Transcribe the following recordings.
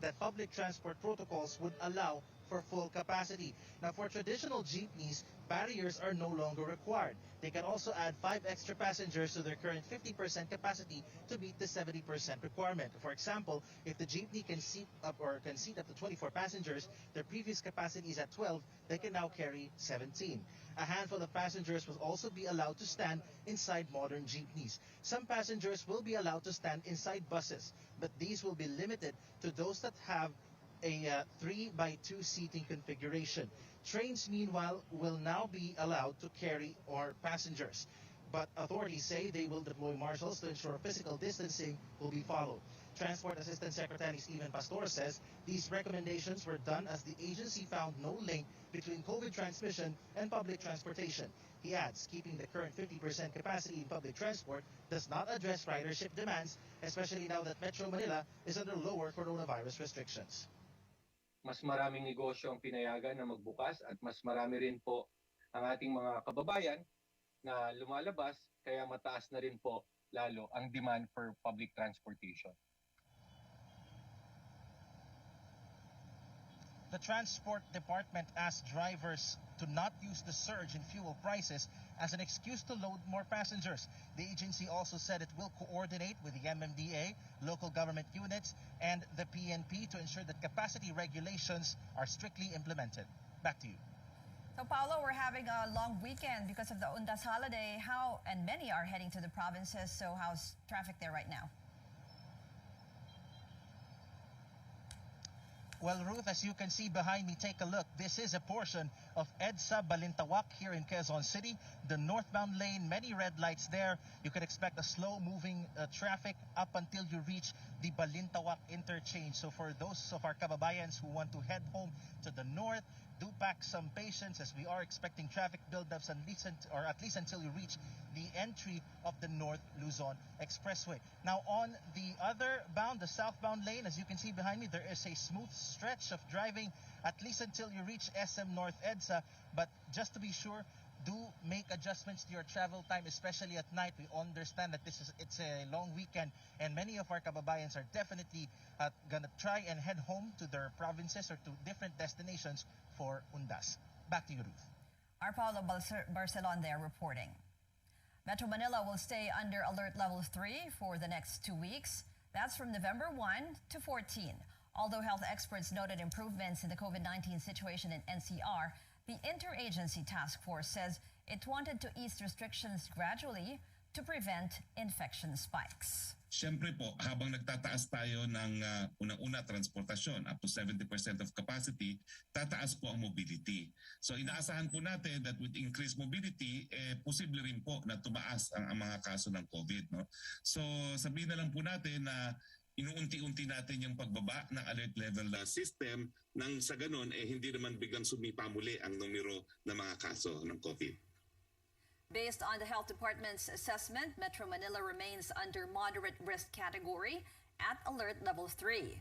that public transport protocols would allow for full capacity. Now, for traditional jeepneys, barriers are no longer required. They can also add 5 extra passengers to their current 50% capacity to meet the 70% requirement. For example, if the jeepney can seat up to 24 passengers, their previous capacity is at 12, they can now carry 17. A handful of passengers will also be allowed to stand inside modern jeepneys. Some passengers will be allowed to stand inside buses, but these will be limited to those that have a 3x2 seating configuration. Trains, meanwhile, will now be allowed to carry more passengers. But authorities say they will deploy marshals to ensure physical distancing will be followed. Transport Assistant Secretary Stephen Pastor says these recommendations were done as the agency found no link between COVID transmission and public transportation. He adds, keeping the current 50% capacity in public transport does not address ridership demands, especially now that Metro Manila is under lower coronavirus restrictions. Mas maraming negosyo ang pinayagan na magbukas at mas marami rin po ang ating mga kababayan na lumalabas, kaya mataas na rin po lalo ang demand for public transportation. The Transport Department asked drivers to not use the surge in fuel prices as an excuse to load more passengers. The agency also said it will coordinate with the MMDA, local government units, and the PNP to ensure that capacity regulations are strictly implemented. Back to you. So, Paolo, we're having a long weekend because of the Undas holiday. And many are heading to the provinces, so how's traffic there right now? Well, Ruth, as you can see behind me, take a look. This is a portion of EDSA Balintawak here in Quezon City. The northbound lane, many red lights there. You can expect a slow-moving traffic up until you reach the Balintawak interchange. So for those of our kababayans who want to head home to the north, do pack some patience as we are expecting traffic buildups at least until you reach the entry of the North Luzon Expressway. Now on the other bound, the southbound lane, as you can see behind me, there is a smooth stretch of driving at least until you reach SM North EDSA. But just to be sure, do make adjustments to your travel time, especially at night. We understand that it's a long weekend and many of our kababayans are definitely gonna try and head home to their provinces or to different destinations for Undas. Back to you, Ruth. Our Paulo Barcelon there reporting. Metro Manila will stay under alert level 3 for the next 2 weeks. That's from November 1 to 14. Although health experts noted improvements in the COVID-19 situation in NCR, the Interagency Task Force says it wanted to ease restrictions gradually to prevent infection spikes. Siyempre po, habang nagtataas tayo ng unang-una transportasyon, up to 70% of capacity, tataas po ang mobility. So inaasahan po natin that with increased mobility, posible rin po na tumaas ang mga kaso ng COVID. No? So sabihin na lang po natin na inuunti-unti natin yung pagbaba ng alert level system nang sa ganun hindi naman biglang sumipa muli ang numero ng mga kaso ng COVID. Based on the Health Department's assessment, Metro Manila remains under moderate risk category at alert level 3.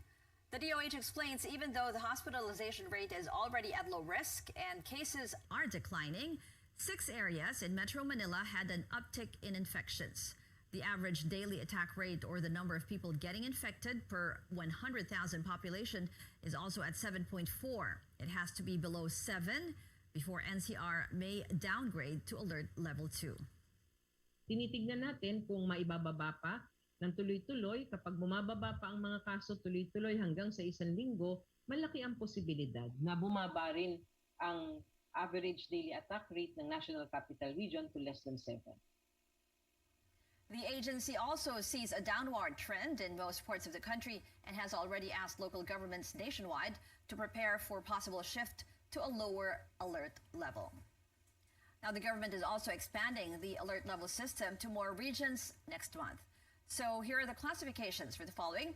The DOH explains even though the hospitalization rate is already at low risk and cases are declining, 6 areas in Metro Manila had an uptick in infections. The average daily attack rate, or the number of people getting infected per 100,000 population, is also at 7.4. It has to be below 7 before NCR may downgrade to alert level 2. Tinitignan natin kung maibababa pa ng tuloy-tuloy. Kapag bumababa pa ang mga kaso tuloy-tuloy hanggang sa 1 linggo, malaki ang posibilidad na bumaba rin ang average daily attack rate ng National Capital Region to less than 7. The agency also sees a downward trend in most parts of the country and has already asked local governments nationwide to prepare for possible shift to a lower alert level. Now, the government is also expanding the alert level system to more regions next month. So here are the classifications for the following.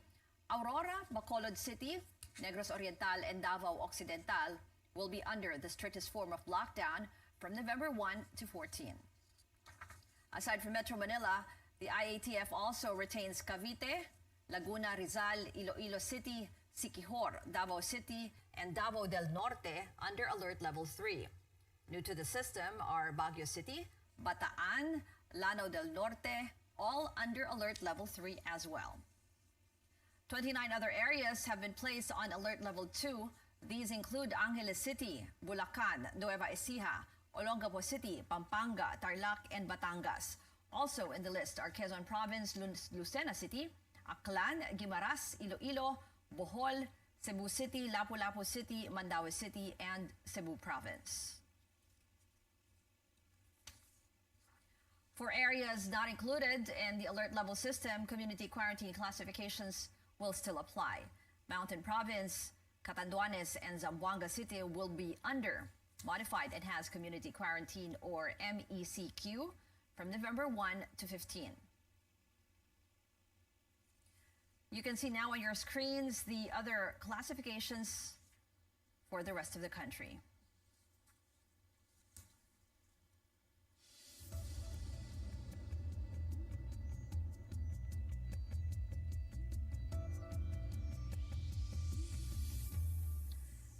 Aurora, Bacolod City, Negros Oriental, and Davao Occidental will be under the strictest form of lockdown from November 1 to 14. Aside from Metro Manila, the IATF also retains Cavite, Laguna, Rizal, Iloilo City, Siquijor, Davao City, and Davao del Norte under alert level 3. New to the system are Baguio City, Bataan, Lanao del Norte, all under alert level 3 as well. 29 other areas have been placed on alert level 2. These include Angeles City, Bulacan, Nueva Ecija, Olongapo City, Pampanga, Tarlac, and Batangas. Also in the list are Quezon Province, Lucena City, Aklan, Guimaras, Iloilo, Bohol, Cebu City, Lapu-Lapu City, Mandaue City, and Cebu Province. For areas not included in the alert level system, community quarantine classifications will still apply. Mountain Province, Catanduanes, and Zamboanga City will be under Modified Enhanced Community Quarantine, or MECQ, from November 1 to 15. You can see now on your screens the other classifications for the rest of the country.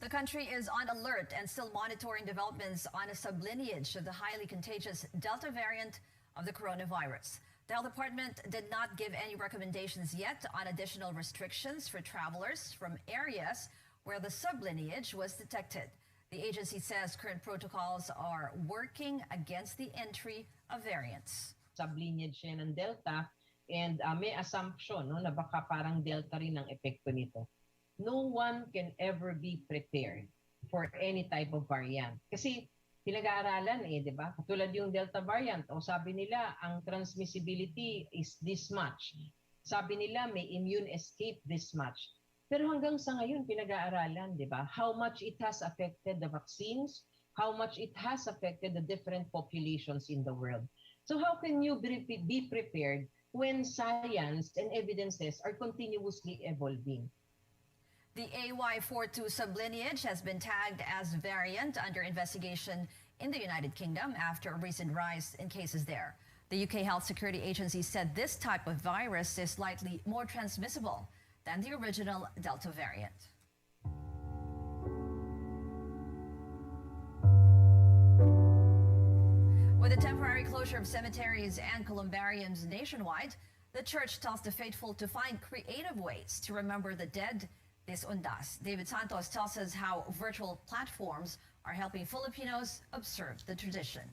The country is on alert and still monitoring developments on a sublineage of the highly contagious Delta variant of the coronavirus. The health department did not give any recommendations yet on additional restrictions for travelers from areas where the sublineage was detected. The agency says current protocols are working against the entry of variants. Sublineage siya ng Delta, and may assumption na baka parang Delta rin ang epekto nito. No one can ever be prepared for any type of variant. Kasi pinag-aaralan di ba? Katulad yung Delta variant, sabi nila ang transmissibility is this much. Sabi nila may immune escape this much. Pero hanggang sa ngayon pinag-aaralan, di ba? How much it has affected the vaccines, how much it has affected the different populations in the world. So how can you be prepared when science and evidences are continuously evolving? The AY42 sublineage has been tagged as variant under investigation in the United Kingdom after a recent rise in cases there. The UK Health Security Agency said this type of virus is slightly more transmissible than the original Delta variant. With the temporary closure of cemeteries and columbariums nationwide, the church tells the faithful to find creative ways to remember the dead this Undas. David Santos tells us how virtual platforms are helping Filipinos observe the tradition.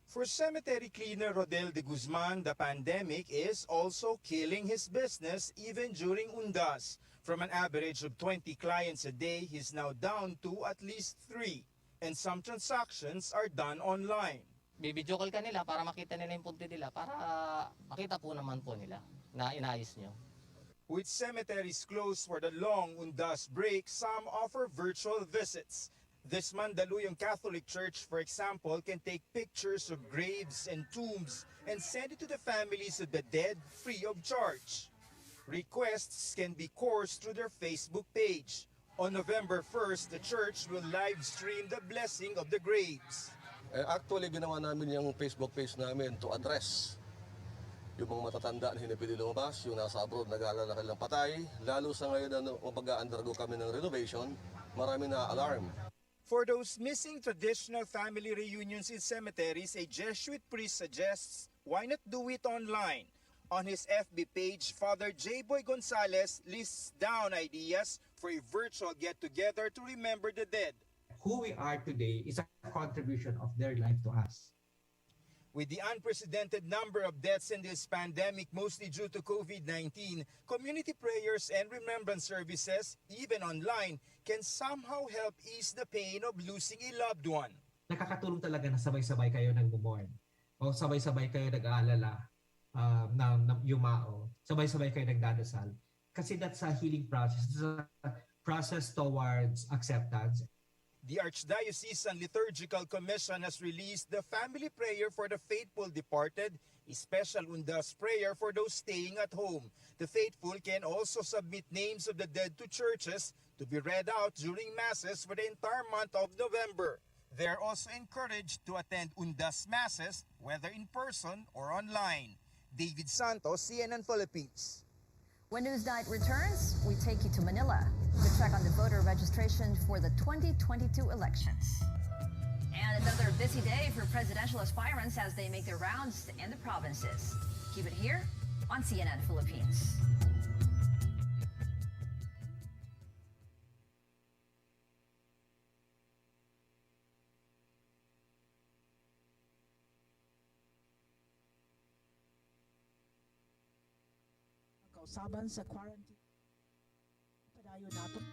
For cemetery cleaner Rodel de Guzman, the pandemic is also killing his business even during Undas. From an average of 20 clients a day, he's now down to at least 3, and some transactions are done online. Bibidyo call ka nila para makita nila yung punti nila, para makita po naman po nila na inayos nyo. With cemeteries closed for the long Undas break, some offer virtual visits. This Mandaluyong Catholic Church, for example, can take pictures of graves and tombs and send it to the families of the dead free of charge. Requests can be coursed through their Facebook page. On November 1st, the church will live stream the blessing of the graves. Actually, ginawa namin yung Facebook page namin to address yung mga matatanda na hindi pwede lumabas, yung nasa abroad nag-aalala kanilang patay. Lalo sa ngayon na mag-undergo kami ng renovation, marami na alarm. For those missing traditional family reunions in cemeteries, a Jesuit priest suggests, why not do it online? On his FB page, Father J. Boy Gonzalez lists down ideas for a virtual get-together to remember the dead. Who we are today is a contribution of their life to us. With the unprecedented number of deaths in this pandemic, mostly due to COVID-19, community prayers and remembrance services, even online, can somehow help ease the pain of losing a loved one. Nakakatulong talaga na sabay-sabay kayo nag-mourn o sabay-sabay kayo nag-aalala na yumao, sabay-sabay kayo nagdadasal. Kasi that's a healing process. It's a process towards acceptance. The Archdiocesan Liturgical Commission has released the Family Prayer for the Faithful Departed, a special Undas prayer for those staying at home. The faithful can also submit names of the dead to churches to be read out during Masses for the entire month of November. They are also encouraged to attend Undas Masses, whether in person or online. David Santos, CNN Philippines. When Newsnight returns, we take you to Manila to check on the voter registration for the 2022 elections. And another busy day for presidential aspirants as they make their rounds in the provinces. Keep it here on CNN Philippines. Sausaban sa quarantine. Padayon nato.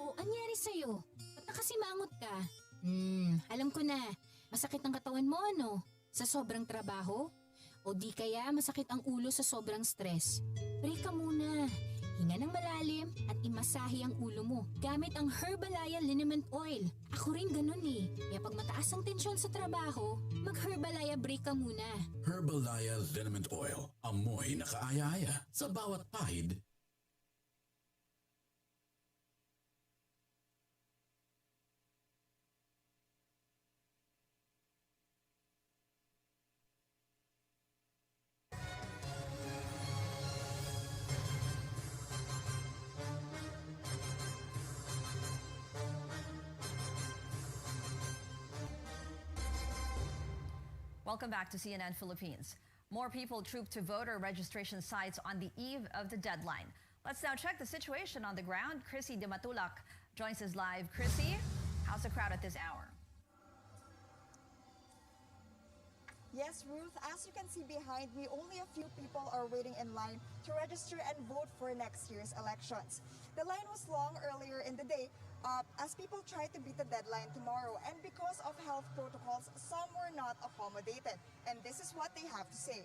O, anyari sa'yo? Ba't nakasimangot ka? Alam ko na. Masakit ang katawan mo, ano? Sa sobrang trabaho? O di kaya masakit ang ulo sa sobrang stress? Break ka muna. Hinga ng malalim at imasahe ang ulo mo gamit ang Herbalaya Liniment Oil. Ako rin ganun eh. Kaya pag mataas ang tensyon sa trabaho, mag-Herbalaya break ka muna. Herbalaya Liniment Oil. Amoy na kaaya-aya sa bawat pahid. Welcome back to CNN Philippines. More people trooped to voter registration sites on the eve of the deadline. Let's now check the situation on the ground. Chrissy Dimatulak joins us live. Chrissy, how's the crowd at this hour? Yes, Ruth, as you can see behind me, only a few people are waiting in line to register and vote for next year's elections. The line was long earlier in the day as people tried to beat the deadline tomorrow, and because of health protocols, some were not accommodated. And this is what they have to say.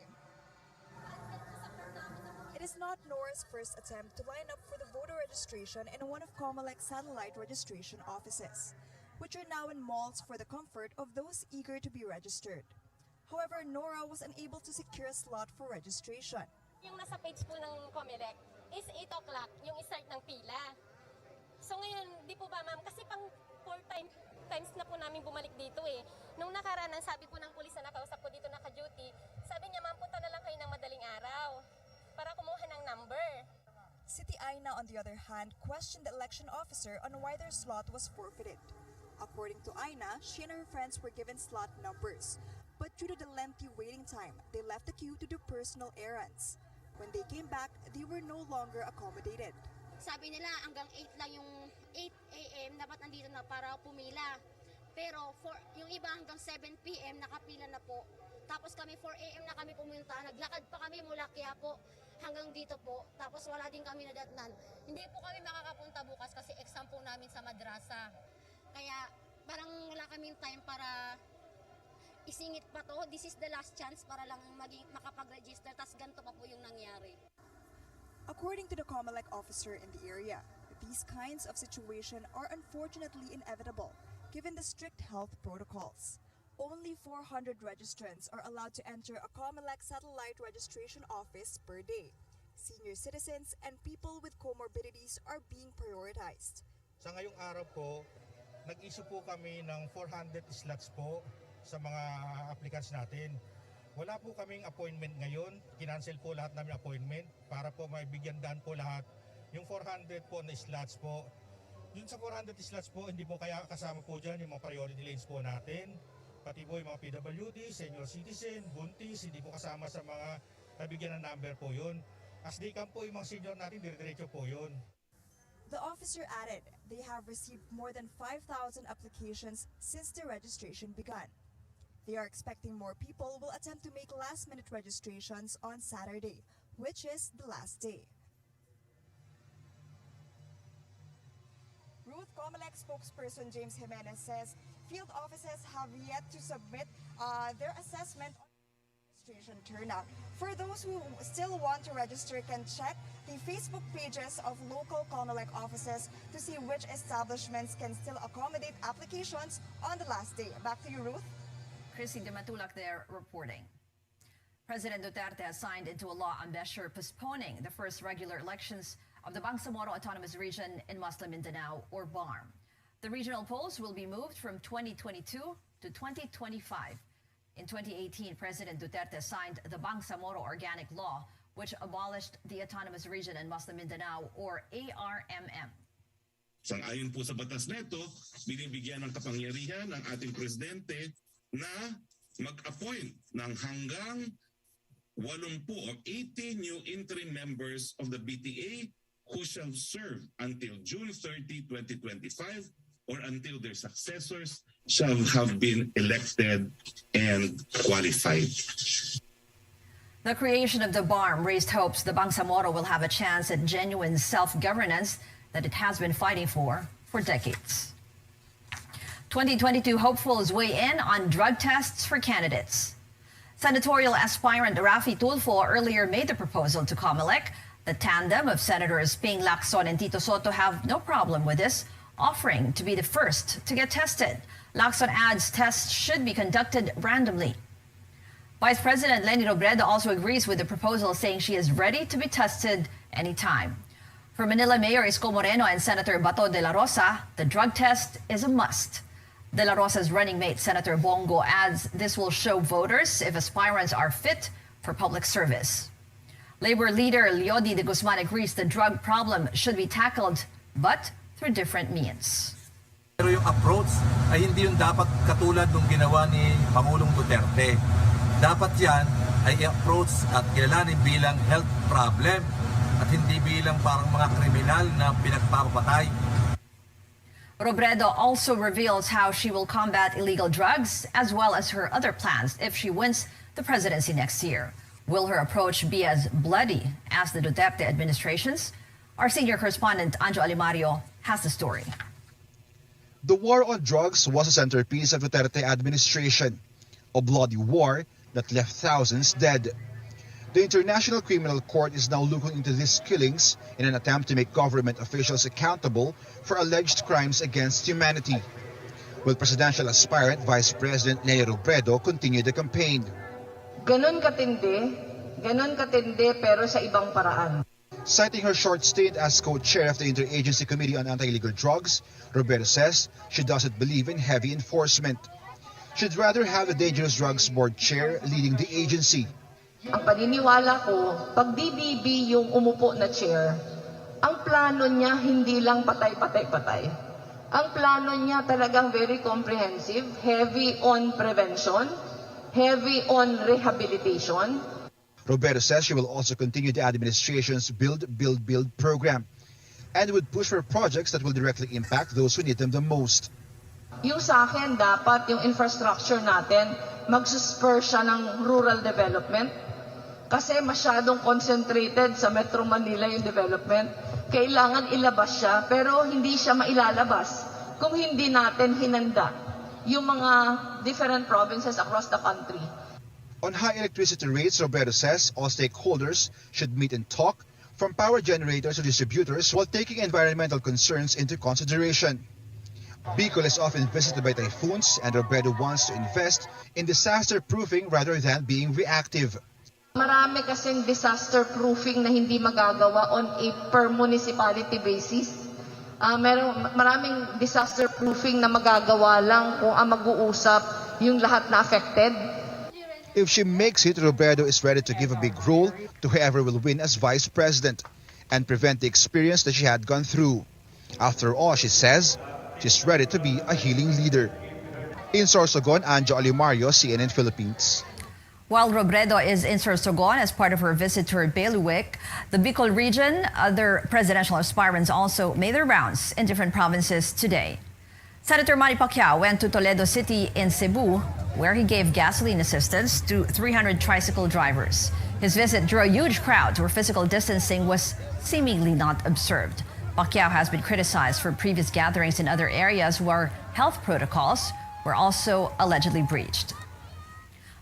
It is not Nora's first attempt to line up for the voter registration in one of Comelec's satellite registration offices, which are now in malls for the comfort of those eager to be registered. However, Nora was unable to secure a slot for registration. Yung nasa page po ng Comelec is 8 o'clock yung start ng pila. So ngayon, di po ba ma'am, kasi pang 4 times na po namin bumalik dito eh. Nung nakaraan, sabi po ng pulis na nakausap ko dito naka-duty, sabi niya ma'am, punta na lang kayo ng madaling araw para kumuha ng number. City Aina, on the other hand, questioned the election officer on why their slot was forfeited. According to Aina, she and her friends were given slot numbers. But due to the lengthy waiting time, they left the queue to do personal errands. When they came back, they were no longer accommodated. Sabi nila hanggang 8 lang yung 8 a.m. dapat nandito na para pumila. Pero yung iba hanggang 7 p.m. nakapila na po. Tapos kami 4 a.m. na kami pumunta. Naglakad pa kami mula Quiapo hanggang dito po. Tapos wala din kami nadatnan. Hindi po kami makakapunta bukas kasi exam po namin sa madrasa. Kaya parang wala kaming time para isingit pa to. This is the last chance para lang makapag-register. Tas ganito pa po yung nangyari. According to the Comelec officer in the area, these kinds of situations are unfortunately inevitable given the strict health protocols. Only 400 registrants are allowed to enter a Comelec satellite registration office per day. Senior citizens and people with comorbidities are being prioritized. Sa ngayong araw po, nag-issue po kami ng 400 slots po sa mga applicants natin. Wala po kaming appointment ngayon. Kinancel po lahat namin appointment para po maibigyan daan po lahat. Yung 400 po na slots po. Yun sa 400 slots po, hindi po kaya kasama po dyan yung mga priority lanes po natin. Pati po yung mga PWD, senior citizen, buntis, hindi po kasama sa mga nabigyan ng number po yun. As they come po yung mga senior natin, dire-diretso po yun. The officer added they have received more than 5,000 applications since the registration began. They are expecting more people will attempt to make last-minute registrations on Saturday, which is the last day. Ruth, Comelec spokesperson James Jimenez says field offices have yet to submit their assessment on registration turnout. For those who still want to register, can check the Facebook pages of local Comelec offices to see which establishments can still accommodate applications on the last day. Back to you, Ruth. Chrissy Dimatulak there reporting. President Duterte has signed into a law a measure postponing the first regular elections of the Bangsamoro Autonomous Region in Muslim Mindanao, or BARM. The regional polls will be moved from 2022 to 2025. In 2018, President Duterte signed the Bangsamoro Organic Law, which abolished the Autonomous Region in Muslim Mindanao, or ARMM. Sang-ayon po sa batas nito, binibigyan ng kapangyarihan ng ating presidente na mag-appoint ng hanggang 80 or 80 new interim members of the BTA who shall serve until June 30, 2025 or until their successors shall have been elected and qualified. The creation of the BARM raised hopes the Bangsamoro will have a chance at genuine self-governance that it has been fighting for decades. 2022 hopefuls weigh in on drug tests for candidates. Senatorial aspirant Rafi Tulfo earlier made the proposal to COMELEC. The tandem of Senators Ping Lacson and Tito Soto have no problem with this, offering to be the first to get tested. Lacson adds tests should be conducted randomly. Vice President Leni Robredo also agrees with the proposal, saying she is ready to be tested anytime. For Manila Mayor Isko Moreno and Senator Bato de la Rosa, the drug test is a must. De la Rosa's running mate, Senator Bongo, adds this will show voters if aspirants are fit for public service. Labor leader Leody de Guzman agrees the drug problem should be tackled, but through different means. Pero yung approach ay hindi yung dapat katulad ng ginawa ni Pangulong Duterte. Dapat yan ay approach at kilalanin bilang health problem at hindi bilang parang mga kriminal na pinagpapatay. Robredo also reveals how she will combat illegal drugs as well as her other plans if she wins the presidency next year. Will her approach be as bloody as the Duterte administration's? Our senior correspondent Anjo Alimario has the story. The war on drugs was a centerpiece of the Duterte administration, a bloody war that left thousands dead. The International Criminal Court is now looking into these killings in an attempt to make government officials accountable for alleged crimes against humanity. Will presidential aspirant Vice President Leni Robredo continue the campaign? Ganon katindi pero sa ibang paraan. Citing her short stint as co-chair of the Interagency Committee on Anti-Illegal Drugs, Robredo says she doesn't believe in heavy enforcement. She'd rather have the Dangerous Drugs Board chair leading the agency. Ang paniniwala ko, pag DDB yung umupo na chair, ang plano niya hindi lang patay-patay-patay. Ang plano niya talagang very comprehensive, heavy on prevention, heavy on rehabilitation. Robredo says she will also continue the administration's Build, Build, Build program and would push for projects that will directly impact those who need them the most. Yung sa akin, dapat yung infrastructure natin, magsuspur siya ng rural development. Kasi masyadong concentrated sa Metro Manila yung development. Kailangan ilabas siya, pero hindi siya mailalabas kung hindi natin hinanda yung mga different provinces across the country. On high electricity rates, Robredo says all stakeholders should meet and talk, from power generators to distributors, while taking environmental concerns into consideration. Bicol is often visited by typhoons, and Robredo wants to invest in disaster-proofing rather than being reactive. Marami kasing disaster-proofing na hindi magagawa on a per municipality basis. Maraming disaster-proofing na magagawa lang kung ang mag-uusap yung lahat na affected. If she makes it, Robredo is ready to give a big role to whoever will win as vice president and prevent the experience that she had gone through. After all, she says, she's ready to be a healing leader. In Sorsogon, Anjo Alimario, CNN Philippines. While Robredo is in Sorsogon as part of her visit to Bailiwick, the Bicol region, other presidential aspirants also made their rounds in different provinces today. Senator Manny Pacquiao went to Toledo City in Cebu, where he gave gasoline assistance to 300 tricycle drivers. His visit drew a huge crowd where physical distancing was seemingly not observed. Pacquiao has been criticized for previous gatherings in other areas where health protocols were also allegedly breached.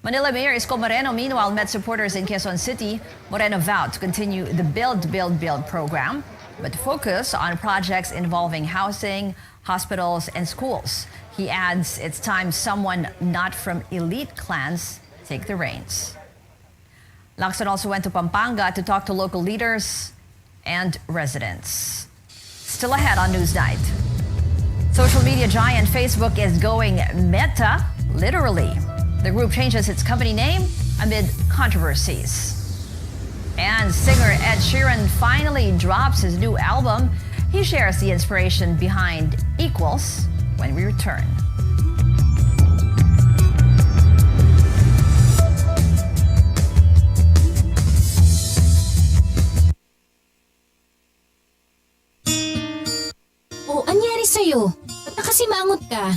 Manila Mayor Isko Moreno, meanwhile, met supporters in Quezon City. Moreno vowed to continue the Build, Build, Build program, but focus on projects involving housing, hospitals, and schools. He adds it's time someone not from elite clans take the reins. Lacson also went to Pampanga to talk to local leaders and residents. Still ahead on Newsnight. Social media giant Facebook is going meta, literally. The group changes its company name amid controversies. And singer Ed Sheeran finally drops his new album. He shares the inspiration behind Equals when we return. Oh, anyari sa'yo? Ba't nakasimangot ka?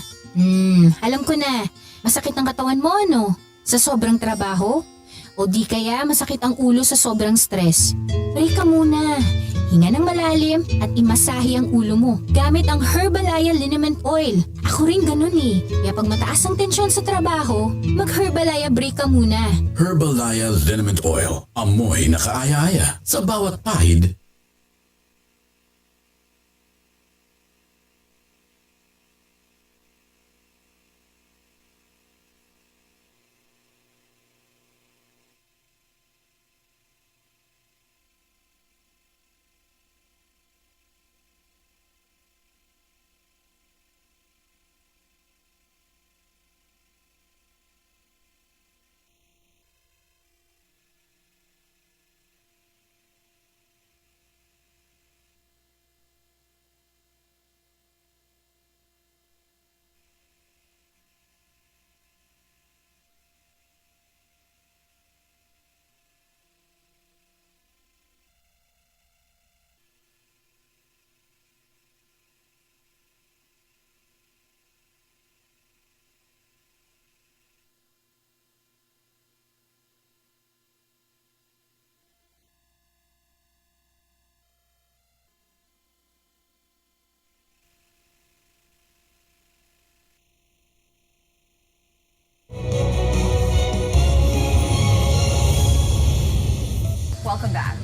Alam ko na. Masakit ang katawan mo, ano? Sa sobrang trabaho? O di kaya masakit ang ulo sa sobrang stress? Break ka muna. Hinga ng malalim at imasahe ang ulo mo gamit ang Herbalaya Liniment Oil. Ako rin ganun eh. Kaya pag mataas ang tensyon sa trabaho, mag-Herbalaya break ka muna. Herbalaya Liniment Oil. Amoy na kaaya-aya sa bawat pahid. Welcome back.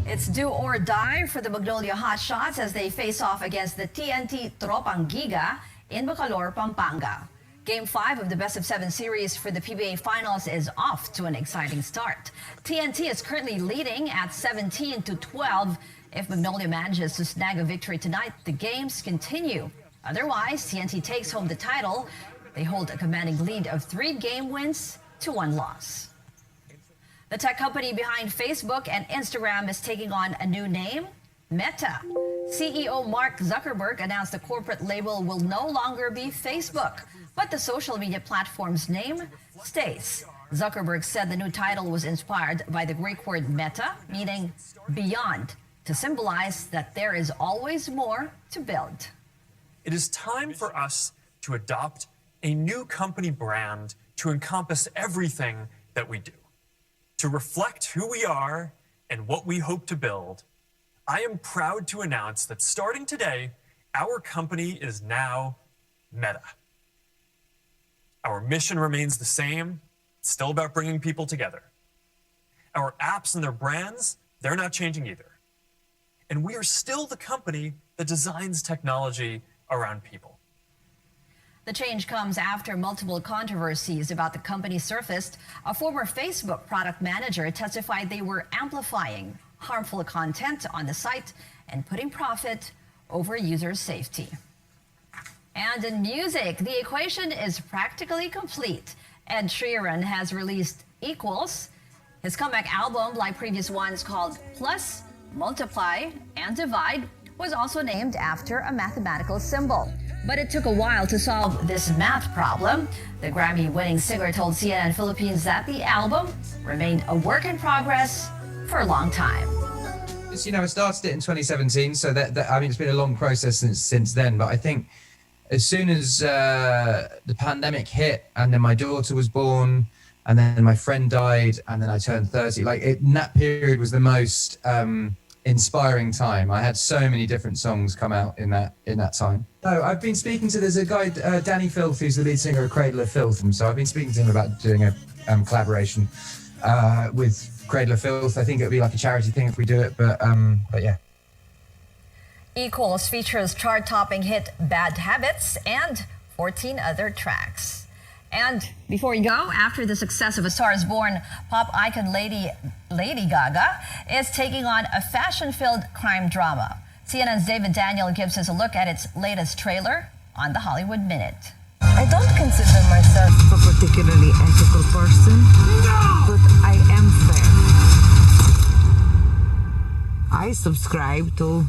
It's do or die for the Magnolia Hotshots as they face off against the TNT Tropang Giga in Bacolor, Pampanga. Game 5 of the best-of-7 series for the PBA Finals is off to an exciting start. TNT is currently leading at 17-12. If Magnolia manages to snag a victory tonight, the games continue. Otherwise, TNT takes home the title. They hold a commanding lead of 3 game wins to 1 loss. The tech company behind Facebook and Instagram is taking on a new name, Meta. CEO Mark Zuckerberg announced the corporate label will no longer be Facebook, but the social media platform's name stays. Zuckerberg said the new title was inspired by the Greek word meta, meaning beyond, to symbolize that there is always more to build. It is time for us to adopt a new company brand to encompass everything that we do. To reflect who we are and what we hope to build, I am proud to announce that starting today, our company is now Meta. Our mission remains the same. It's still about bringing people together. Our apps and their brands, they're not changing either. And we are still the company that designs technology around people. The change comes after multiple controversies about the company surfaced. A former Facebook product manager testified they were amplifying harmful content on the site and putting profit over user safety. And in music, the equation is practically complete. Ed Sheeran has released Equals. His comeback album, like previous ones called Plus, Multiply, and Divide, was also named after a mathematical symbol. But it took a while to solve this math problem. The Grammy-winning singer told CNN Philippines that the album remained a work in progress for a long time. You know, I started it in 2017, so I mean, it's been a long process since then. But I think as soon as the pandemic hit, and then my daughter was born, and then my friend died, and then I turned 30, in that period was the most inspiring time. I had so many different songs come out in that time. No, I've been speaking to, there's a guy, Danny Filth, who's the lead singer of Cradle of Filth, and so I've been speaking to him about doing a collaboration with Cradle of Filth. I think it would be like a charity thing if we do it, but yeah. Equals features chart-topping hit Bad Habits and 14 other tracks. And before we go, after the success of A Star Is Born, pop icon Lady Gaga is taking on a fashion-filled crime drama. CNN's David Daniel gives us a look at its latest trailer on the Hollywood Minute. I don't consider myself a particularly ethical person, but I am fair. I subscribe to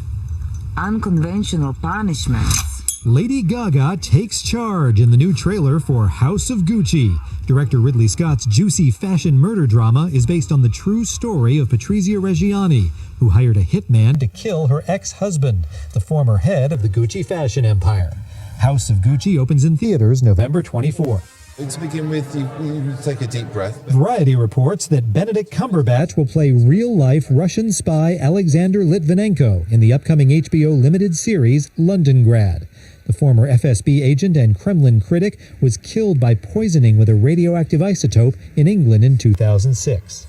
unconventional punishments. Lady Gaga takes charge in the new trailer for House of Gucci. Director Ridley Scott's juicy fashion murder drama is based on the true story of Patrizia Reggiani, who hired a hitman to kill her ex-husband, the former head of the Gucci fashion empire. House of Gucci opens in theaters November 24th. To begin with, you take a deep breath. Variety reports that Benedict Cumberbatch will play real-life Russian spy Alexander Litvinenko in the upcoming HBO limited series Londongrad. The former FSB agent and Kremlin critic was killed by poisoning with a radioactive isotope in England in 2006.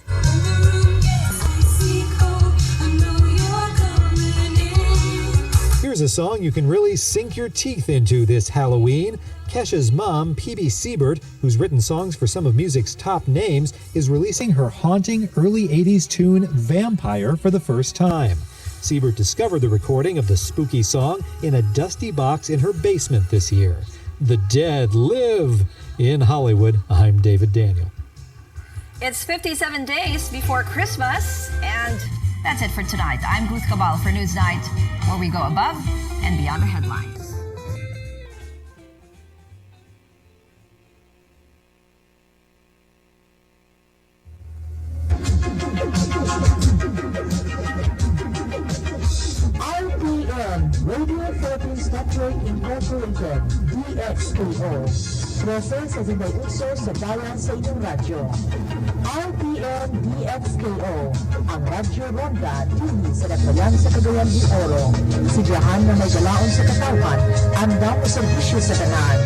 Here's a song you can really sink your teeth into this Halloween. Kesha's mom, P.B. Siebert, who's written songs for some of music's top names, is releasing her haunting early 80s tune Vampire for the first time. Siebert discovered the recording of the spooky song in a dusty box in her basement this year. The dead live! In Hollywood, I'm David Daniel. It's 57 days before Christmas, and that's it for tonight. I'm Ruth Cabal for Newsnight, where we go above and beyond the headlines. RPN, Radio Philippines Network Incorporated, DXKO. Presence sa uso sa bayan sa inyong radyo. RPN DXKO, ang radyo ronda dili sa Nagbayan sa Cagayan de Oro. Sidyahan na may galaon sa katawan, andam o serbisyo sa tanan.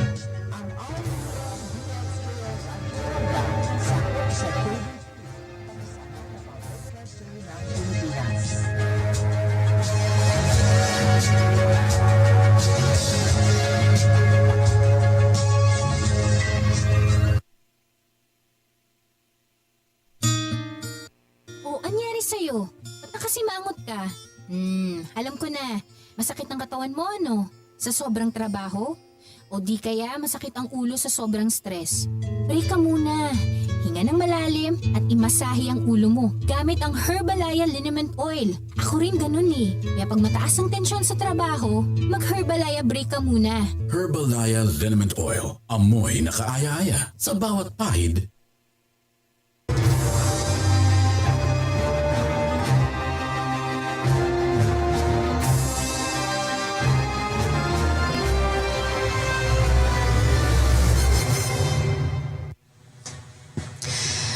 Alam ko na, masakit ang katawan mo, ano? Sa sobrang trabaho? O di kaya masakit ang ulo sa sobrang stress? Break ka muna. Hinga ng malalim at imasahe ang ulo mo gamit ang Herbalaya Liniment Oil. Ako rin ganun eh. Kaya pag mataas ang tensyon sa trabaho, mag-Herbalaya break ka muna. Herbalaya Liniment Oil. Amoy na kaaya-aya sa bawat pahid.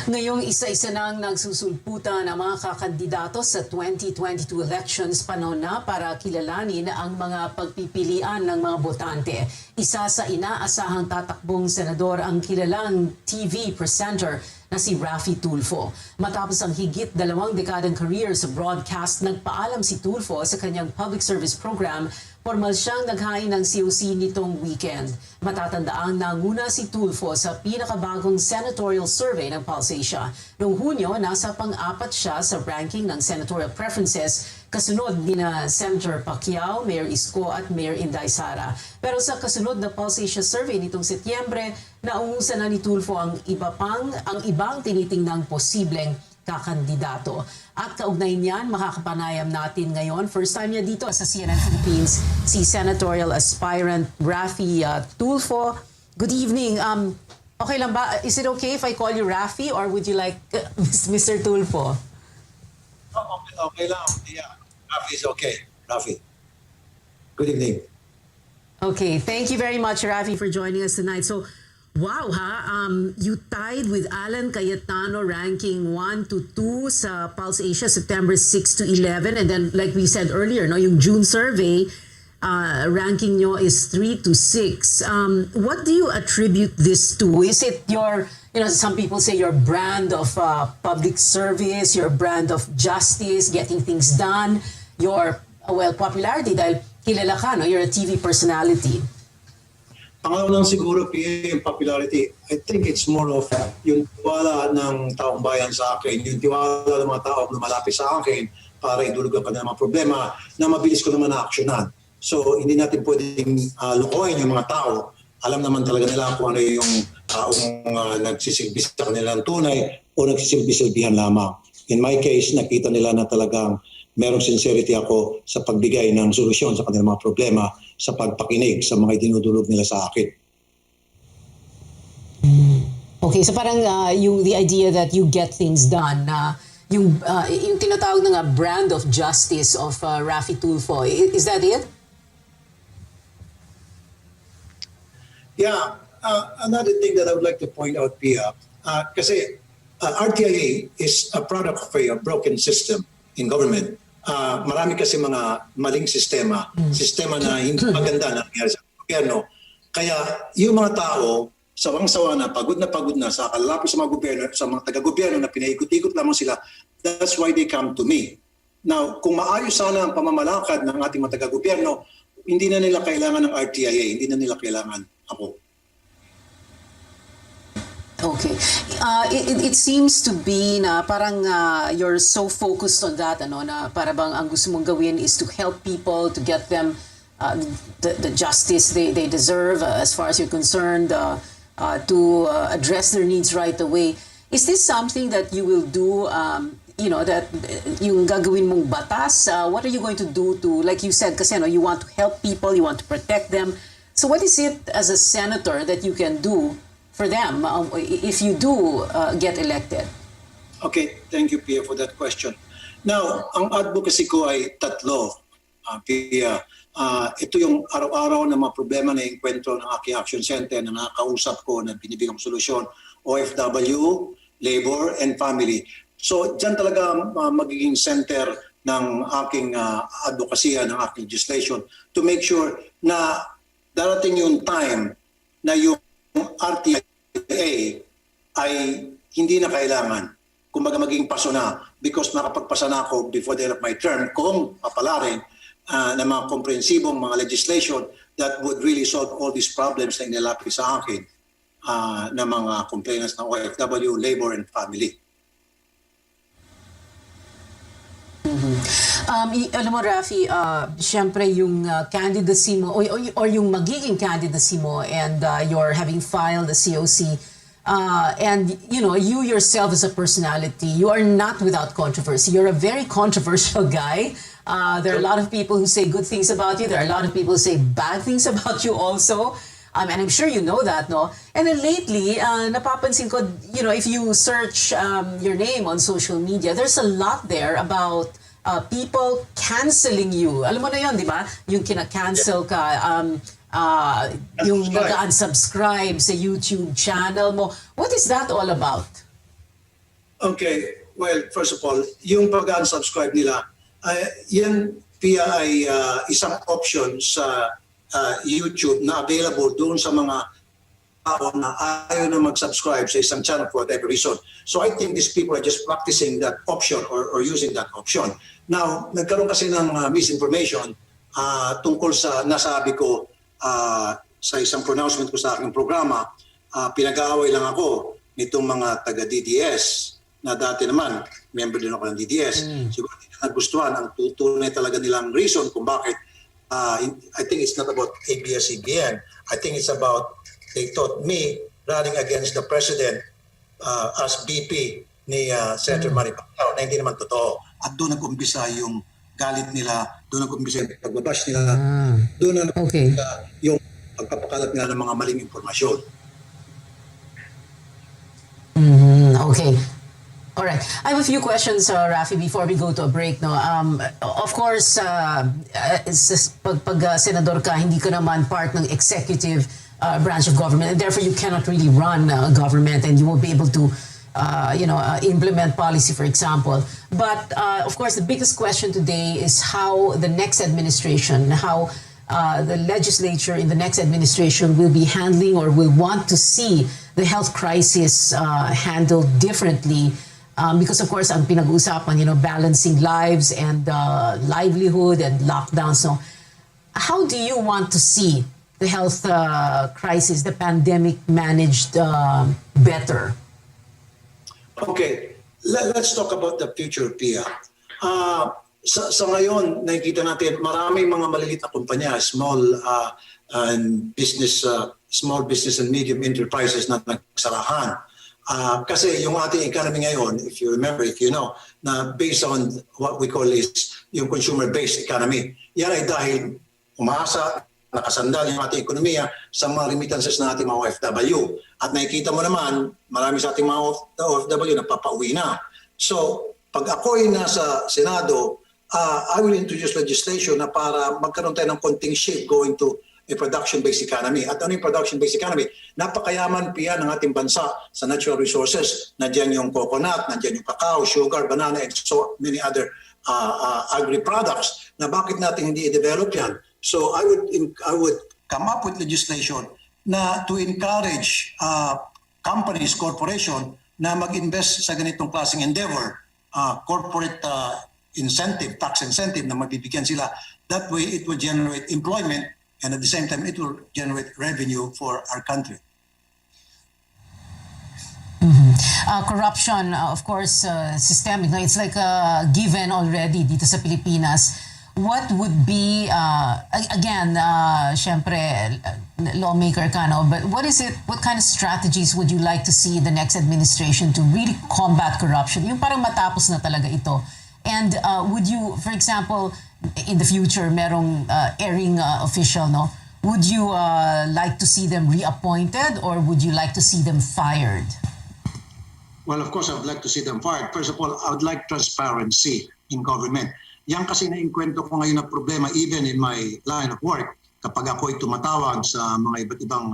Ngayong isa-isa nang nagsusulputan ang mga kakandidato sa 2022 elections, panahon na para kilalanin ang mga pagpipilian ng mga botante. Isa sa inaasahang tatakbong senador ang kilalang TV presenter na si Raffy Tulfo. Matapos ang higit 2 dekadang career sa broadcast, nagpaalam si Tulfo sa kanyang public service program. Formal siyang naghain ng COC nitong weekend. Matatandaang nanguna si Tulfo sa pinakabagong senatorial survey ng Pulse Asia. Noong Hunyo, nasa pang-4 siya sa ranking ng senatorial preferences, kasunod ni na Senator Pacquiao, Mayor Isko at Mayor Inday Sara. Pero sa kasunod na Pulse Asia survey nitong Setyembre, naungusan na ni Tulfo ang ibang tinitingnang posibleng kakandidato. At kaugnay niyan, makakapanayam natin ngayon. First time niya dito sa CNN Philippines, si senatorial aspirant Raffy Tulfo. Good evening. Okay lang ba? Is it okay if I call you Raffy or would you like Mr. Tulfo? Okay lang. Yeah, Raffy is okay. Raffy. Good evening. Okay, thank you very much, Raffy, for joining us tonight. So, wow you tied with Alan Cayetano ranking 1 to 2 sa Pulse Asia September 6 to 11, and then like we said earlier, no, yung June survey ranking nyo is 3 to 6. What do you attribute this to? Is it your, some people say your brand of public service, your brand of justice, getting things done, your popularity dahil kilala ka, no? You're a TV personality. Pangalawa lang siguro, PA, yung popularity. I think it's more of yung tiwala ng taong bayan sa akin, yung tiwala ng mga tao na malapit sa akin para idulog ang kanilang mga problema na mabilis ko naman na-actionan. So, hindi natin pwedeng lukoyin yung mga tao. Alam naman talaga nila kung ano yung taong nagsisilbi sa kanilang tunay o nagsisilbi-silbihan lamang. In my case, nakita nila na talagang merong sincerity ako sa pagbigay ng solusyon sa kanilang mga problema, sa pagpakinig sa mga dinudulog nila sa akin. Okay, so parang the idea that you get things done, yung tinatawag na brand of justice of Raffy Tulfo, is that it? Yeah, Another thing that I would like to point out, Pia, kasi RTIA is a product of a broken system in government. Marami kasi mga maling sistema na hindi maganda na nangyari sa gobyerno. Kaya yung mga tao, sawang-sawa na pagod na sa kalalapit sa mga gobyerno, sa mga taga-gobyerno na pinaikot-ikot lamang sila, that's why they come to me. Now, kung maayos sana ang pamamalakad ng ating mga taga-gobyerno, hindi na nila kailangan ng RTIA, hindi na nila kailangan ako. Okay. It seems to be na parang you're so focused on that, ano, na para bang ang gusto mong gawin is to help people, to get them the justice they deserve as far as you're concerned, to address their needs right away. Is this something that you will do, that yung gagawin mong batas? What are you going to do to, like you said, kasi you want to help people, you want to protect them. So what is it as a senator that you can do for them if you do get elected? Okay, thank you, Pia, for that question. Now, ang advocacy ko ay tatlo, Pia. Ito yung araw-araw na mga problema na ikwentro ng aking action center na nakakausap ko na binibigyan solusyon, OFW, labor, and family. So, dyan talaga magiging center ng aking advocacy, ng aking legislation to make sure na darating yung time na yung RTIA ay hindi na kailangan. Kumbaga maging paso na because nakapagpasa na ako before the end of my term kung papalarin na mga komprehensibong mga legislation that would really solve all these problems na inilapit sa akin na mga complainants ng OFW, labor, and family. Alam mo, Rafi, siyempre yung candidacy mo or yung magiging candidacy mo and you're having filed a COC and you yourself as a personality, you are not without controversy. You're a very controversial guy. There are a lot of people who say good things about you. There are a lot of people who say bad things about you also. And I'm sure you know that, no? And then lately, napapansin ko, if you search your name on social media, there's a lot there about people canceling you. Alam mo na yun, di ba? Yung kina-cancel ka, yung nag-unsubscribe sa YouTube channel mo. What is that all about? Okay, well, first of all, yung pag-unsubscribe nila, yan, Pia, ay isang option sa YouTube na available doon sa mga tao na ayaw na mag-subscribe sa isang channel for whatever reason. So I think these people are just practicing that option or using that option. Now, nagkaroon kasi ng misinformation tungkol sa nasabi ko sa isang pronouncement ko sa aking programa. Pinag-aaway lang ako nitong mga taga-DDS na dati naman, member din ako ng DDS. Siguro hindi na nagustuhan ang tunay talaga nilang reason kung bakit. I think it's not about ABS-CBN. I think it's about they thought me running against the president as VP ni Senator Manny Pacquiao na hindi naman totoo. At doon nag-umpisa yung galit nila, doon nag-umpisa yung pagbabash nila, doon na nag-umpisa yung pagpapakalat nila ng mga maling impormasyon. Okay. All right. I have a few questions, Rafi, before we go to a break. No, of course, pag senador ka, hindi ka naman part ng executive branch of government, and therefore you cannot really run government, and you won't be able to, implement policy, for example. But of course, the biggest question today is how the next administration, how the legislature in the next administration will be handling or will want to see the health crisis handled differently. Because of course, ang pinag-uusapan, balancing lives and livelihood and lockdown. So how do you want to see the health crisis, the pandemic managed better? Okay, let's talk about the future, Pia. Sa ngayon, nakikita natin maraming mga maliliit na kumpanya, small business and medium enterprises na nagsarahan. Kasi yung ating economy ngayon, if you remember, if you know, na based on what we call is yung consumer-based economy. Yan ay dahil umaasa, nakasandal yung ating ekonomiya sa mga remittances ng ating mga OFW. At nakikita mo naman, marami sa ating mga OFW na papauwi na. So, pag ako'y nasa Senado, I will introduce legislation na para magkaroon tayo ng konting shift going to a production-based economy. At ano yung production-based economy? Napakayaman piya ng ating bansa sa natural resources. Nandiyan yung coconut, nandiyan yung cacao, sugar, banana, and so many other agri-products na bakit natin hindi i-develop yan. So I would come up with legislation na to encourage companies, corporation na mag-invest sa ganitong klaseng endeavor, corporate incentive, tax incentive na mabibigyan sila. That way, it will generate employment and at the same time, it will generate revenue for our country. Corruption, of course, systemic. No? It's like a given already dito sa Pilipinas. What would be, again, syempre, lawmaker ka, no? But what kind of strategies would you like to see the next administration to really combat corruption? Yung parang matapos na talaga ito. And would you, for example, in the future, merong erring official, no? Would you like to see them reappointed or would you like to see them fired? Well, of course, I would like to see them fired. First of all, I would like transparency in government. Yan kasi naiinkwento ko ngayon na problema even in my line of work kapag ako'y tumatawag sa mga iba't ibang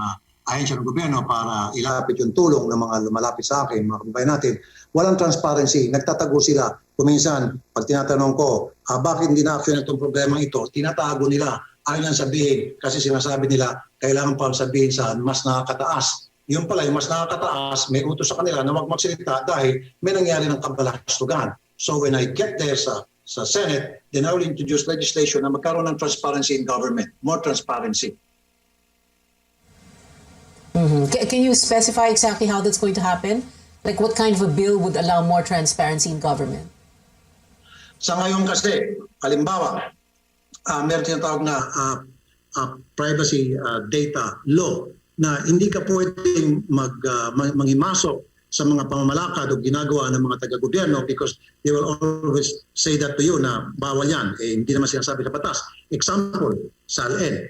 ahensya ng gobyerno para ilapit yung tulong ng mga lumalapit sa akin, mga kababayan natin. Walang transparency. Nagtatago sila. Kuminsan, pag tinatanong ko, bakit hindi na-action itong problema ito, tinatago nila. Ayaw niyan sabihin kasi sinasabi nila kailangan pa sabihin sa mas nakakataas. Yung pala, yung mas nakakataas, may utos sa kanila na magsalita dahil may nangyari ng kabalastugan. So when I get there sa Senate, then I will introduce legislation na magkaroon ng transparency in government, more transparency. Can you specify exactly how that's going to happen? Like what kind of a bill would allow more transparency in government? Sa ngayon kasi, halimbawa, meron tinatawag na privacy data law na hindi ka pwedeng manghimasok sa mga pamamalakad o ginagawa ng mga taga-gobyerno because they will always say that to you na bawal yan. Hindi naman sinasabi sa batas. Example, SALN.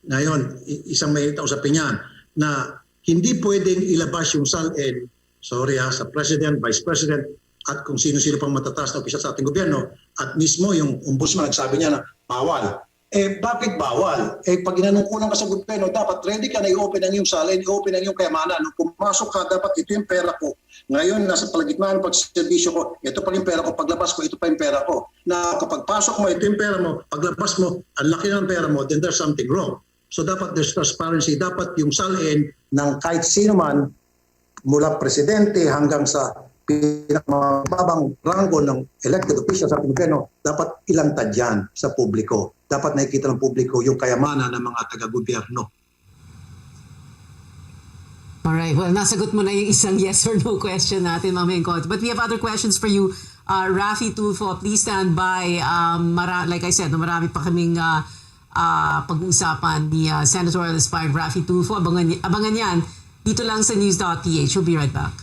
Ngayon, isang may usapin yan na hindi pwedeng ilabas yung SALN, sa President, Vice President, at kung sino-sino pang matataas na opisyal sa ating gobyerno. At mismo yung ombudsman nagsabi niya na bawal. Bakit bawal? Pag inanungkulan ka sa gobyerno, dapat ready ka na i-open ang iyong salin, i-open ang iyong kayamanan. Nung pumasok ka, dapat ito yung pera ko. Ngayon, nasa palagitnaan ng pagservisyo ko, ito pa yung pera ko, paglabas ko, ito pa yung pera ko. Na kapag pasok mo, ito yung pera mo, paglabas mo, ang laki ng pera mo, then there's something wrong. So dapat there's transparency. Dapat yung salin ng kahit sino man, mula presidente hanggang sa pinakamababang ranggo ng elected officials sa gobyerno, dapat ilantad yan sa publiko. Dapat nakikita ng publiko yung kayamanan ng mga taga-gobyerno. Alright, well, nasagot mo na yung isang yes or no question natin, Ma'am Hencot. But we have other questions for you. Raffy Tulfo, please stand by. Like I said, marami pa kaming pag-uusapan ni Senatorial Aspirant Raffy Tulfo. Abangan yan dito lang sa news.ph. We'll be right back.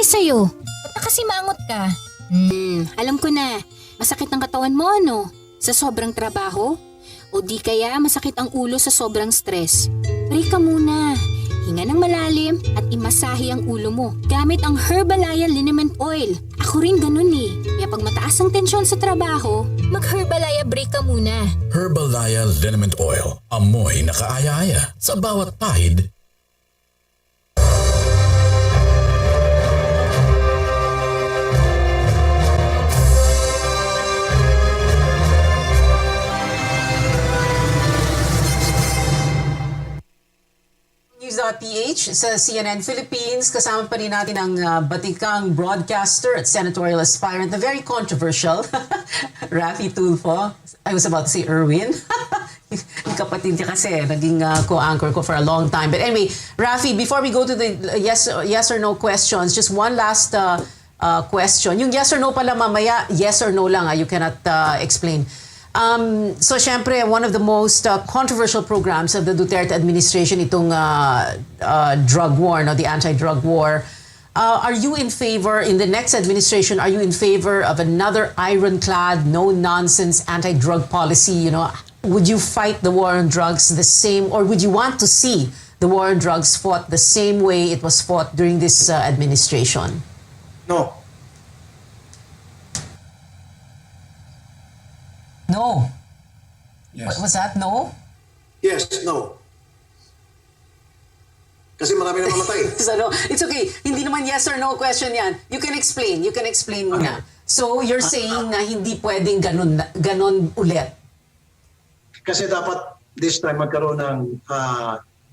Sa'yo, ba't kasi mangot ka? Alam ko na, masakit ang katawan mo, ano? Sa sobrang trabaho? O di kaya masakit ang ulo sa sobrang stress? Break ka muna. Hinga ng malalim at imasahe ang ulo mo gamit ang Herbalaya Liniment Oil. Ako rin ganun eh. Kaya pag mataas ang tensyon sa trabaho, mag-Herbalaya break ka muna. Herbalaya Liniment Oil. Amoy na kaaya-aya sa bawat pahid. News.ph sa CNN Philippines. Kasama pa rin natin ang batikang broadcaster at senatorial aspirant, the very controversial Raffy Tulfo. I was about to say Erwin. Yung kapatid niya kasi naging co-anchor ko for a long time. But anyway, Raffy, before we go to the yes or no questions, just one last question. Yung yes or no pala mamaya, yes or no lang, you cannot explain. So syempre, one of the most controversial programs of the Duterte administration itong drug war, no, the anti-drug war. Are you in favor, in the next administration, are you in favor of another ironclad, no-nonsense anti-drug policy? You know, would you fight the war on drugs the same, or would you want to see the war on drugs fought the same way it was fought during this administration? No. No. Yes. What was that? No? Yes, no. Kasi marami na mamatay. So, no, it's okay. Hindi naman yes or no question yan. You can explain. You can explain muna. So, you're saying na hindi pwedeng ganon ulit? Kasi dapat this time magkaroon ng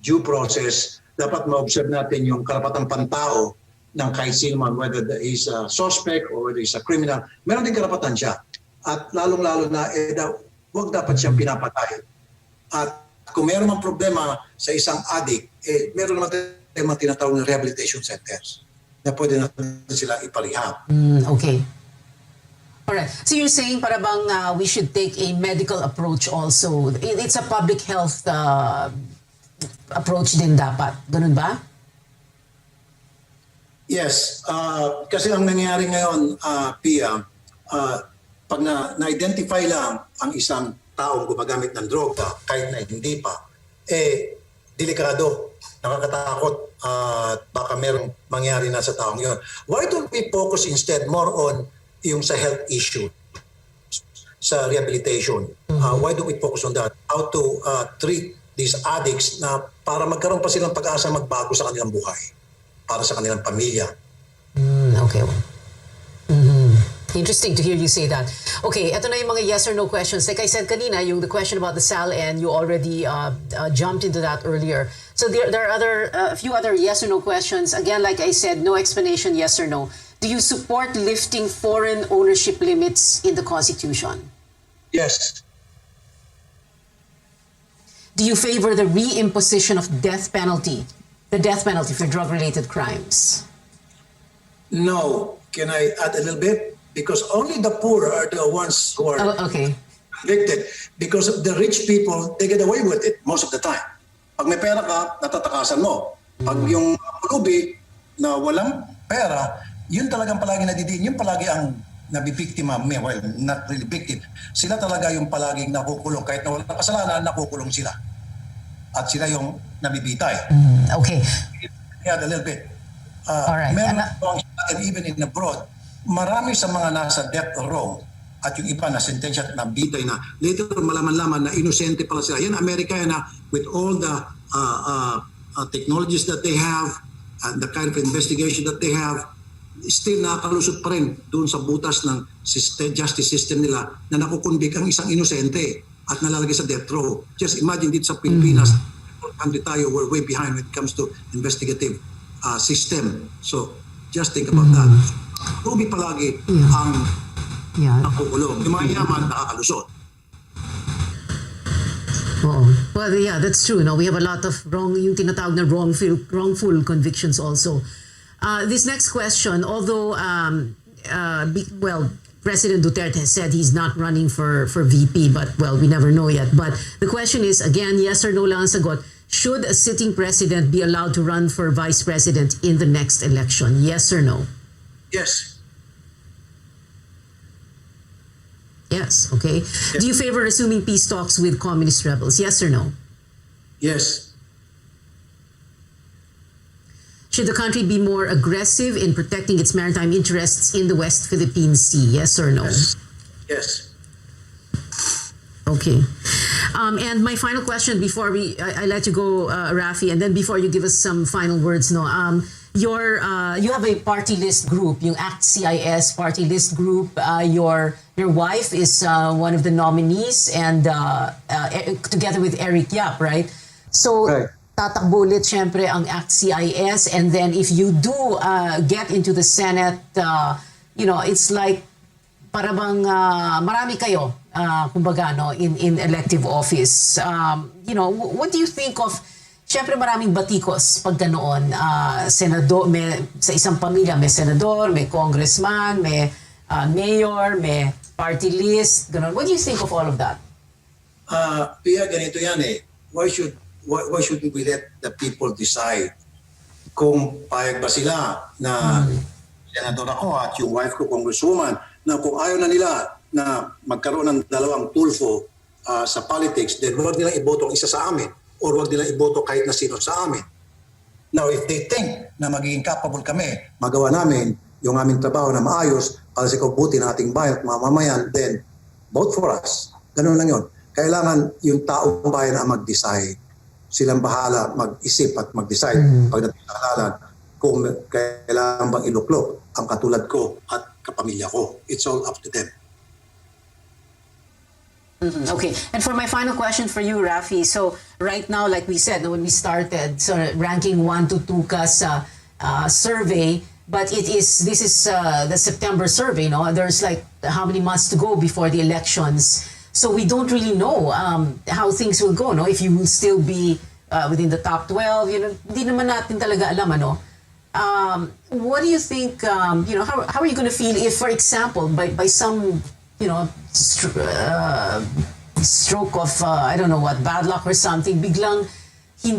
due process. Dapat ma-observe natin yung karapatang pantao ng kahit sino man, whether is a suspect or whether is a criminal. Meron din karapatan siya. At lalong-lalo na, huwag dapat siyang pinapatay. At kung meron mang problema sa isang addict, meron naman tayong mga tinatawag na rehabilitation centers na pwede natin sila iparehab. Okay. Alright. So you're saying para bang we should take a medical approach also. It's a public health approach din dapat. Ganun ba? Yes. Kasi ang nangyayari ngayon, Pia, pag na-identify lang ang isang taong gumagamit ng droga, kahit na hindi pa, delikado, nakakatakot, at baka merong mangyari na sa taong yun. Why don't we focus instead more on yung sa health issue, sa rehabilitation? Why don't we focus on that? How to treat these addicts na para magkaroon pa silang pag-asa magbago sa kanilang buhay, para sa kanilang pamilya. Okay. Interesting to hear you say that. Okay, ito na yung mga yes or no questions. Like I said kanina, the question about the SAL-N, you already jumped into that earlier. So there are a few other yes or no questions. Again, like I said, no explanation, yes or no. Do you support lifting foreign ownership limits in the Constitution? Yes. Do you favor the reimposition of death penalty? The death penalty for drug-related crimes? No. Can I add a little bit? Because only the poor are the ones who are convicted. Because the rich people, they get away with it most of the time. Pag may pera ka, natatakasan mo. Pag yung pulubi na walang pera, yun talagang palagi nadidiin. Yun palagi ang nabibiktima. Well, not really victim. Sila talaga yung palaging nakukulong. Kahit na walang kasalanan, nakukulong sila. At sila yung nabibitay. Okay. Yeah, a little bit. Alright. Meron and even in abroad, marami sa mga nasa death row at yung iba na sentensya na bitay na later malaman-laman na inosente pala sila. Yan, Amerika yan na with all the technologies that they have and the kind of investigation that they have, still nakakalusot pa rin doon sa butas ng justice system nila na nakukunbik ang isang inosente at nalalagay sa death row. Just imagine dito sa Pilipinas, country tayo, we're way behind when it comes to investigative system. So just think about that. Ruby palagi ang nakukulong. Yung mga yaman nakakalusot. Well, yeah, that's true. No, we have a lot of yung tinatawag na wrongful convictions also. This next question, although, President Duterte has said he's not running for VP, but, well, we never know yet. But the question is, again, yes or no lang ang sagot. Should a sitting president be allowed to run for vice president in the next election? Yes or no? Yes. Yes, okay. Yes. Do you favor resuming peace talks with communist rebels? Yes or no? Yes. Should the country be more aggressive in protecting its maritime interests in the West Philippine Sea? Yes or no? Yes. Yes. Okay. And my final question before I let you go, Rafi, and then before you give us some final words, no. You have a party list group, yung ACT-CIS party list group. Your wife is one of the nominees, and together with Eric Yap, right? So tatakbo ulit syempre ang ACT-CIS, and then if you do get into the Senate, it's like para bang marami kayo, kumbaga, no, in elective office. What do you think of? Siyempre maraming batikos pag ganoon. Senador, sa isang pamilya may senador, may congressman, may mayor, may party list, ganun. What do you think of all of that? Pia, ganito yan eh. Why should we let the people decide kung payag ba sila na senador ako at yung wife ko congresswoman, na kung ayaw na nila na magkaroon ng dalawang tulfo sa politics, then huwag nilang iboto ang isa sa amin or huwag nilang iboto kahit na sino sa amin. Now, if they think na magiging capable kami, magawa namin yung aming trabaho na maayos para sa kabuti ng ating bayan at mamamayan, then vote for us. Ganun lang yun. Kailangan yung taong bayan ang mag-decide. Silang bahala mag-isip at mag-decide pagdating sa halalan kung kailangan bang iluklok ang katulad ko at kapamilya ko. It's all up to them. Okay, and for my final question for you, Rafi. So right now, like we said when we started, so ranking 1 to 2 kas survey, but this is the September survey. No, there's like how many months to go before the elections, so we don't really know how things will go. No, if you will still be within the top 12, hindi naman natin talaga alam, ano. What do you think? How are you going to feel if, for example, by some stroke of I don't know what, bad luck or something, biglang you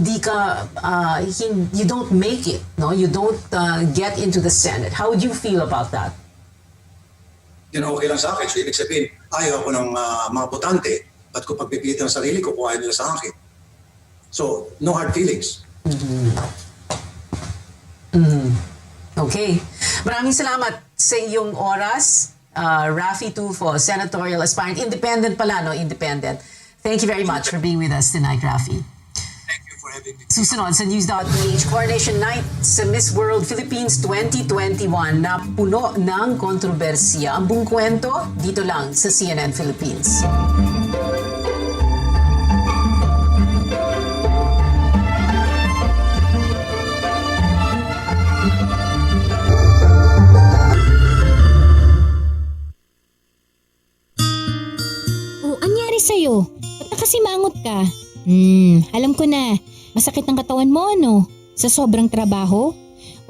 don't make it, no, you don't get into the Senate. How would you feel about that? Okay lang sa akin. So ibig sabihin, ayaw ako ng mga botante. Ba't ko pagpipilitan ang sarili ko kung ayaw nila sa akin? So, no hard feelings. Okay. Maraming salamat sa iyong oras. Rafi Tulfo, senatorial aspirant. Independent pala, no? Independent. Thank you very much for being with us tonight, Rafi. Thank you for having me. Susunod sa News.ph, Coronation Night sa Miss World Philippines 2021 na puno ng kontrobersiya. Ang buong kwento dito lang sa CNN Philippines. Sa'yo, ba't nakasimangot ka? Alam ko na, masakit ang katawan mo, ano? Sa sobrang trabaho?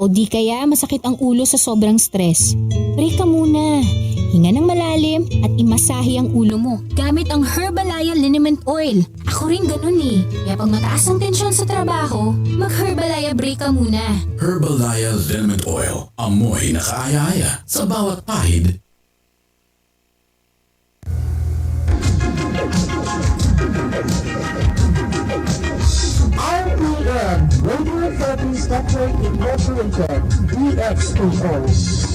O di kaya masakit ang ulo sa sobrang stress? Break ka muna. Hinga ng malalim at imasahe ang ulo mo gamit ang Herbalaya Liniment Oil. Ako rin ganun eh. Kaya pag mataas ang tensyon sa trabaho, mag-Herbalaya break ka muna. Herbalaya Liniment Oil. Amoy na kaaya-aya. Sa bawat pahid,